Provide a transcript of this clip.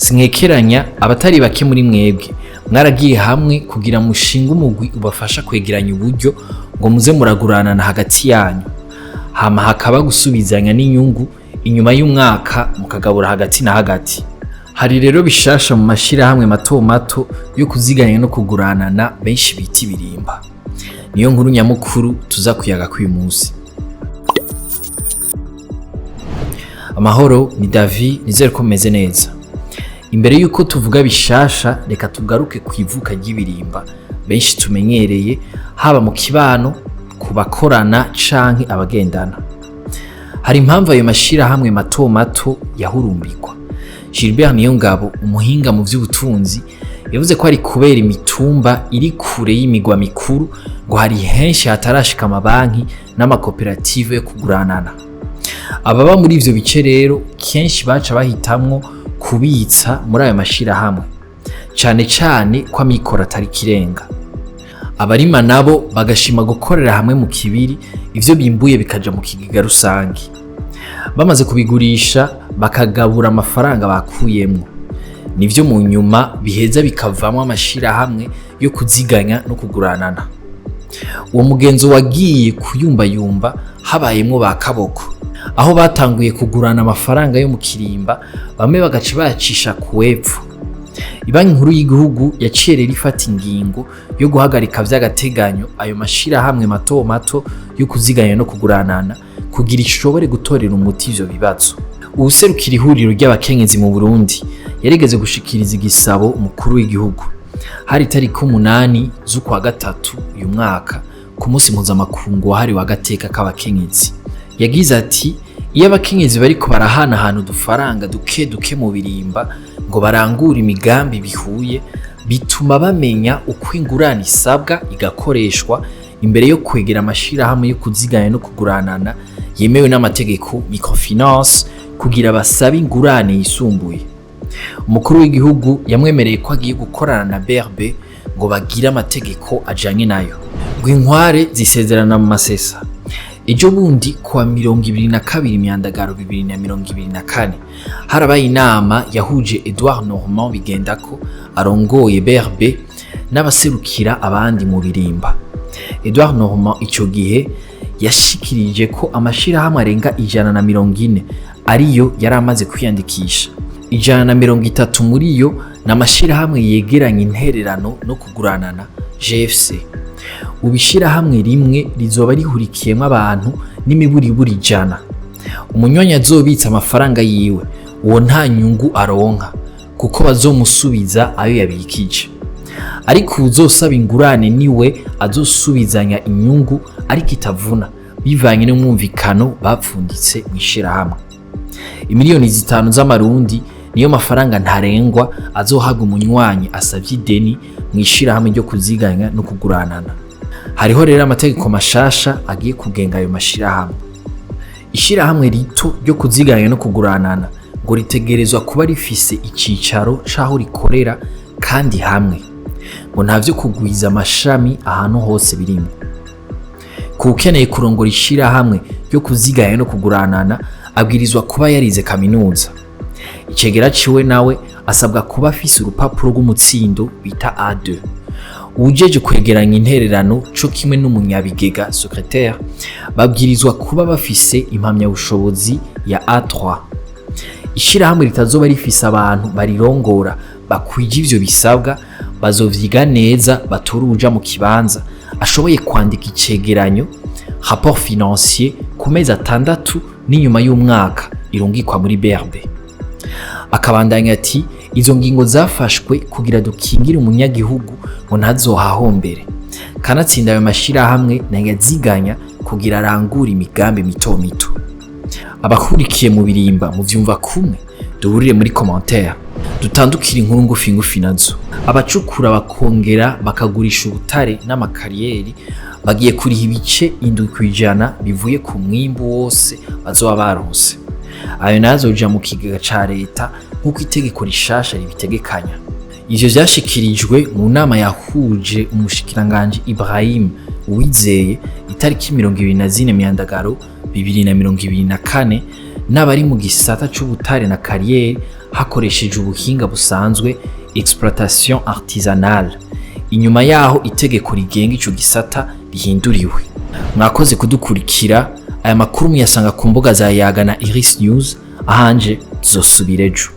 Sinkekeranya abatari bake muri mwebwe mwaragiye hamwe kugira mushinga umugwi ubafasha kwegeranya uburyo ngo muze muraguranana hagati yanyu, hama hakaba gusubizanya n'inyungu inyuma y'umwaka mukagabura hagati na hagati. Hari rero bishasha mu mashirahamwe mato mato yo kuziganya no kuguranana benshi bita birimba. Niyo nkuru nyamukuru tuza kuyaga k'uyu munsi. Amahoro, ni David, nizere ko meze neza. Imbere yuko tuvuga bishasha, reka tugaruke kwivuka ry'ibirimba benshi tumenyereye, haba mu kibano, ku bakorana canke abagendana. Hari impamvu ayo mashirahamwe mato mato yahurumbikwa. Gilbert Niyongabo, umuhinga mu vy'ubutunzi, yavuze ko ari kubera imitumba iri kure y'imigwa mikuru ngo hari henshi hatarashika amabanki n'amakoperative yo kuguranana. Ababa muri ivyo bice rero kenshi baca bahitamwo kubitsa muri ayo mashirahamwe, cane cane ko amikoro atari kirenga. Abarima nabo bagashima gukorera hamwe mu kibiri, ivyo bimbuye bikaja mu kigega rusangi. Bamaze kubigurisha bakagabura amafaranga bakuyemwo, nivyo mu nyuma biheza bikavamwo amashirahamwe yo kuziganya no kuguranana. Uwo mugenzo wagiye kuyumbayumba habayemwo ba kaboko, aho batanguye kugurana amafaranga yo mu kirimba, bamwe bagaca bayacisha ku wepfo. Ibanki nkuru y'igihugu yaciye rero ifata ingingo yo guhagarika vy'agateganyo ayo mashirahamwe mato mato yo kuziganya no kuguranana kugira ishobore gutorera umuti ivyo bibazo. Uwuserukira ihuriro ry'abakenyezi mu Burundi yarigeze gushikiriza igisabo umukuru w'igihugu hari tariki 8 z'ukwa gatatu uyu mwaka ku munsi mpuzamakungu wahariwe agateka k'abakenyezi. Yagize ati, iyo abakenyezi bariko barahana ahantu udufaranga duke duke mu birimba ngo barangure imigambi bihuye, bituma bamenya uko ingurane isabwa igakoreshwa imbere yo kwegera amashirahamwe yo kuziganya no kuguranana yemewe n'amategeko microfinance kugira basabe ingurane yisumbuye. Umukuru w'igihugu yamwemereye ko agiye gukorana na BRB ngo bagire amategeko ajanye nayo. Gwinkware zisezerana mu masesa. Ejo bundi kuwa 22 Myandagaro 2024 harabaye inama yahuje Edouard Normand Bigendako arongoye BRB n'abaserukira abandi mu birimba. Edouard Normand ico gihe yashikirije ko amashirahamwe arenga 140 ariyo yari amaze kwiyandikisha. 130 muri yo n'amashirahamwe yegeranye intererano no kuguranana GFC. Ubishirahamwe rimwe rizoba rihurikiyemwo abantu n'imiburiburi 100. Umunywanyi azobitsa amafaranga yiwe, uwo nta nyungu aronka kuko bazomusubiza ayo yabikije. Ariko uzosaba ingurane niwe azosubizanya inyungu ariko itavuna bivanye n'umwumvikano bapfunditse mw'ishirahamwe. Imiliyoni 5 z'amarundi niyo mafaranga ntarengwa azohabwa umunywanyi asavye ideni mw'ishirahamwe ryo kuziganya no kuguranana. Hariho rero amategeko mashasha agiye kugenga ayo mashirahamwe. Ishirahamwe rito ryo kuziganya no kuguranana ngo ritegerezwa kuba rifise icicaro caho rikorera kandi hamwe, ngo ntavyo kugwiza amashami ahantu hose birimo. Kukeneye kurongora ishirahamwe ryo kuziganya no kuguranana abwirizwa kuba yarize kaminuza. Icegera ciwe nawe asabwa kuba afise urupapuro rw'umutsindo bita A2. Ujeje kwegeranya intererano co kimwe n'umunyabigega secrétaire babwirizwa kuba bafise impamya bushobozi ya A3. Ishirahamwe ritazoba rifise abantu barirongora bakwije ivyo bisabwa bazovyiga neza batora uja mu kibanza ashoboye kwandika icegeranyo rapport financier ku mezi 6 n'inyuma y'umwaka irungikwa muri BRB. Akabandanya ati, izo ngingo zafashwe kugira dukingire umunyagihugu ngo ntazohahombere, kanatsinda ayo mashirahamwe nayaziganya kugira arangure imigambi mito mito. Abakurikiye mu birimba mu vyumva kumwe, duhurire muri commentaire dutandukira inkuru ngufi ngufi nazo. Abacukura bakongera bakagurisha ubutare n'amakariyeri bagiye kuriha ibice 7% bivuye ku mwimbu wose bazoba baronse. Ayo nazoja mu kigega ca leta nkuko itegeko rishasha ribitegekanya. Ivyo vyashikirijwe mu nama yahuje umushikiranganje Ibrahim Uwizeye itariki 24 Myandagaro 2024 n'abari mu gisata c'ubutare na kariyeri hakoresheje ubuhinga busanzwe exploitation artisanale. Inyuma yaho itegeko rigenga ico gisata rihinduriwe. Mwakoze kudukurikira. Aya makuru muyasanga ku mbuga za Yaga na Iris News, ahanje tuzosubira ejo.